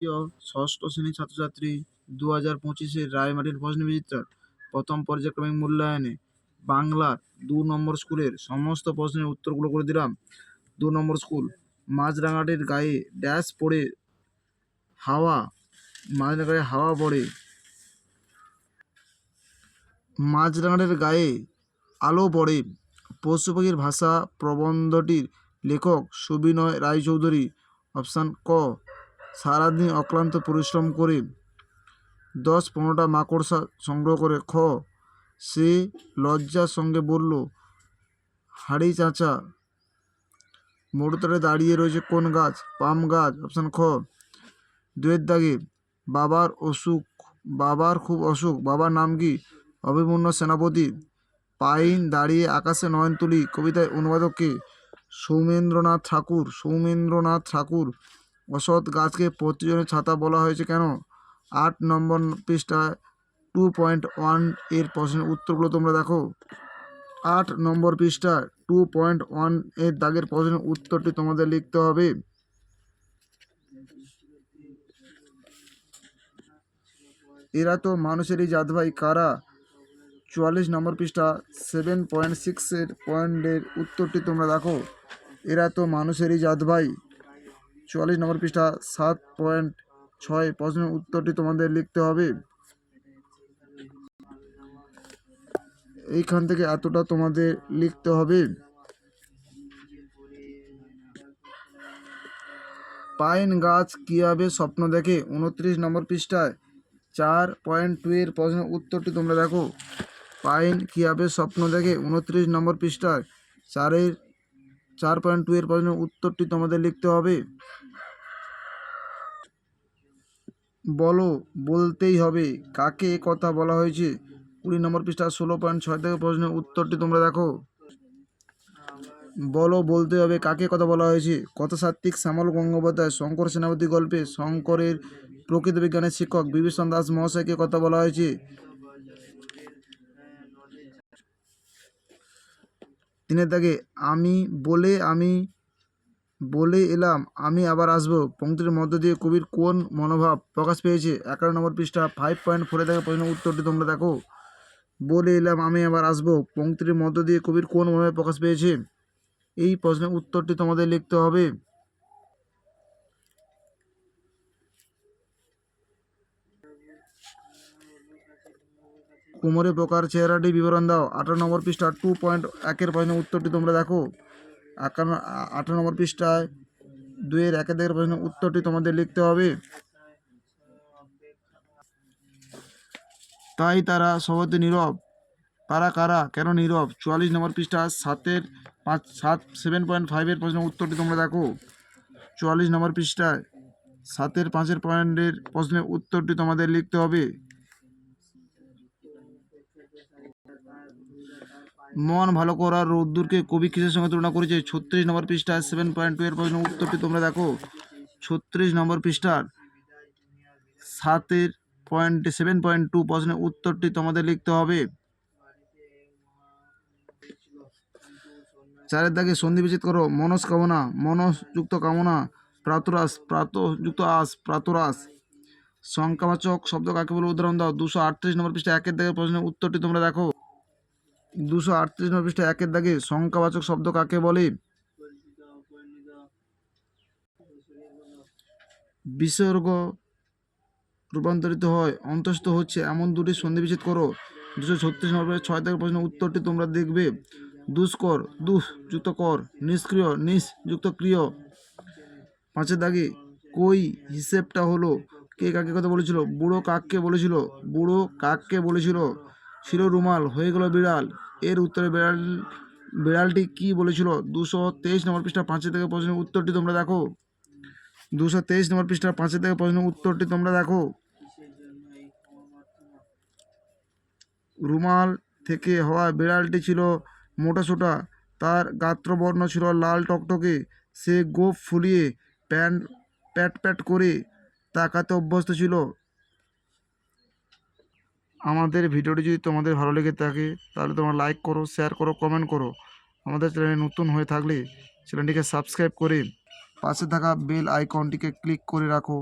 প্রিয় ষষ্ঠ শ্রেণীর ছাত্রছাত্রী 2025-এর রায়মার্টিন প্রশ্ন বিচিত্রার প্রথম পর্যায়ক্রমিক মূল্যায়নে বাংলার 2 নম্বর স্কুলের সমস্ত প্রশ্নের উত্তরগুলো করে দিলাম। 2 নম্বর স্কুল, মাঝরাঙাটির গায়ে ড্যাশ পড়ে হাওয়া, মাঝরাঙাটির হাওয়া পড়ে, মাঝরাঙাটির গায়ে আলো পড়ে। পশু পাখির ভাষা প্রবন্ধটির লেখক সুবিনয় রায়চৌধুরী। অপশান ক, সারাদিন অক্লান্ত পরিশ্রম করে 10-15টা মাকড়সা সংগ্রহ করে। খ, সে লজ্জার সঙ্গে বলল, হাঁড়ি চাচা, মোড়তারে দাঁড়িয়ে রয়েছে কোন গাছ? পাম গাছ। অপশান খ। 2-এর দাগে, বাবার খুব অসুখ, বাবার নাম কি? অভিমন্যু সেনাপতি। পাইন দাঁড়িয়ে আকাশে নয়ন তুলি কবিতায় অনুবাদক কে? সৌমেন্দ্রনাথ ঠাকুর। অসৎ গাছকে প্রতিজনের ছাতা বলা হয়েছে কেন? 8 নম্বর পৃষ্ঠায় 2.1 এর প্রশ্নের উত্তরগুলো তোমরা দেখো। 8 নম্বর পৃষ্ঠায় 2.1 এর দাগের প্রশ্নের উত্তরটি তোমাদের লিখতে হবে। এরা তো মানুষেরই জাত ভাই কারা? 44 নম্বর পৃষ্ঠা 7.6 এর পয়েন্টের উত্তরটি তোমরা দেখো। এরা তো মানুষেরই জাত ভাই। 44 নম্বর পৃষ্ঠা 7.6 প্রশ্নের উত্তরটি তোমাদের লিখতে হবে। এইখান থেকে এতটা তোমাদের লিখতে হবে। পাইন গাছ কিভাবে স্বপ্ন দেখে? 29 নম্বর পৃষ্ঠায় 4.2 এর প্রশ্নের উত্তরটি তোমরা দেখো। পাইন কিভাবে স্বপ্ন দেখে? 29 নম্বর পৃষ্ঠায় 4.2 এর প্রশ্নের উত্তরটি তোমাদের লিখতে হবে। বলো, বলতেই হবে, কাকে কথা বলা হয়েছে? 20 নম্বর পৃষ্ঠা 16.6 থেকে প্রশ্নের উত্তরটি তোমরা দেখো। বলো, বলতে হবে, কাকে কথা বলা হয়েছে? কথাসাহিত্যিক শ্যামল গঙ্গোপাধ্যায়। শঙ্কর সেনাপতি গল্পে শঙ্করের প্রকৃত বিজ্ঞানের শিক্ষক বিভীষণ দাস মহাশয়কে কথা বলা হয়েছে। 3-এর দাগে, আমি বলে এলাম আমি আবার আসবো পংক্তির মধ্য দিয়ে কবির কোন মনোভাব প্রকাশ পেয়েছে? 11 নম্বর পৃষ্ঠা 5.4 থেকে প্রশ্নের উত্তরটি তোমরা দেখো। বলে এলাম আমি আবার আসবো পংক্তির মধ্য দিয়ে কবির কোন মনোভাব প্রকাশ পেয়েছে? এই প্রশ্নের উত্তরটি তোমাদের লিখতে হবে। কোমরে পোকার চেহারাটি বিবরণ দাও। 18 নম্বর পৃষ্ঠা 2.1 এর প্রশ্নের উত্তরটি তোমরা দেখো। 18 নম্বর পৃষ্ঠায় 2-এর 1 থেকে প্রশ্নের উত্তরটি তোমাদের লিখতে হবে। তাই তারা সবাতে নীরব, তারা কারা, কেন নীরব? 44 নম্বর পৃষ্ঠা 7.5 এর প্রশ্নের উত্তরটি তোমরা দেখো। 44 নম্বর পৃষ্ঠায় 7.5 পয়েন্টের প্রশ্নের উত্তরটি তোমাদের লিখতে হবে। মন ভালো করার রোদ্দুরকে কবি কিসের সঙ্গে তুলনা করেছে? 36 নম্বর পৃষ্ঠায় 7.2 এর প্রশ্নের উত্তরটি তোমরা দেখো। 36 নম্বর পৃষ্ঠার 7.2 প্রশ্নের উত্তরটি তোমাদের লিখতে হবে। 4-এর দাগে সন্ধি বিচ্ছেদ করো। মনস্কামনা, মনস যুক্ত কামনা, প্রাতরাস, যুক্ত আস, প্রাতরাস। সংখ্যাবাচক শব্দ কাকে বলে? উদাহরণ দাও। 238 নম্বর পৃষ্ঠা 1-এর দাগের প্রশ্নের উত্তরটি তোমরা দেখো। 238 নম্বর পৃষ্ঠা 1-এর দাগে সংখ্যাবাচক শব্দ কাকে বলে? বিসর্গ রূপান্তরিত হয়, অন্তঃস্থ হচ্ছে, এমন দুটি সন্ধি বিচ্ছেদ করো। 236 নম্বর 6 থেকে প্রশ্নের উত্তরটি তোমরা দেখবে। দুষ্কর, দুঃ যুক্ত কর, নিষ্ক্রিয়, নিস যুক্ত ক্রিয়। 5-এর দাগে কই হিসেবটা হলো, কে কাকে কথা বলেছিল? বুড়ো কাককে বলেছিল, ছিল রুমাল, হয়ে গেল বিড়াল, এর উত্তরে বিড়ালটি কি বলেছিল? 223 নম্বর পৃষ্ঠা 5 থেকে প্রশ্নের উত্তরটি তোমরা দেখো। 223 নম্বর পৃষ্ঠা 5 থেকে প্রশ্নের উত্তরটি তোমরা দেখো। রুমাল থেকে হওয়া বিড়ালটি ছিল মোটাসোটা, তার গাত্রবর্ণ ছিল লাল টকটকে, সে গোঁফ ফুলিয়ে প্যাট করে তাকাতে অভ্যস্ত ছিল। আমাদের ভিডিওটি যদি তোমাদের ভালো লেগে থাকে তাহলে তোমরা লাইক করো, শেয়ার করো, কমেন্ট করো। আমাদের চ্যানেলে নতুন হয়ে থাকলে চ্যানেলটিকে সাবস্ক্রাইব করে পাশে থাকা বেল আইকনটিকে ক্লিক করে রাখো।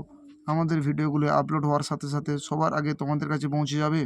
আমাদের ভিডিওগুলো আপলোড হওয়ার সাথে সাথে সবার আগে তোমাদের কাছে পৌঁছে যাবে।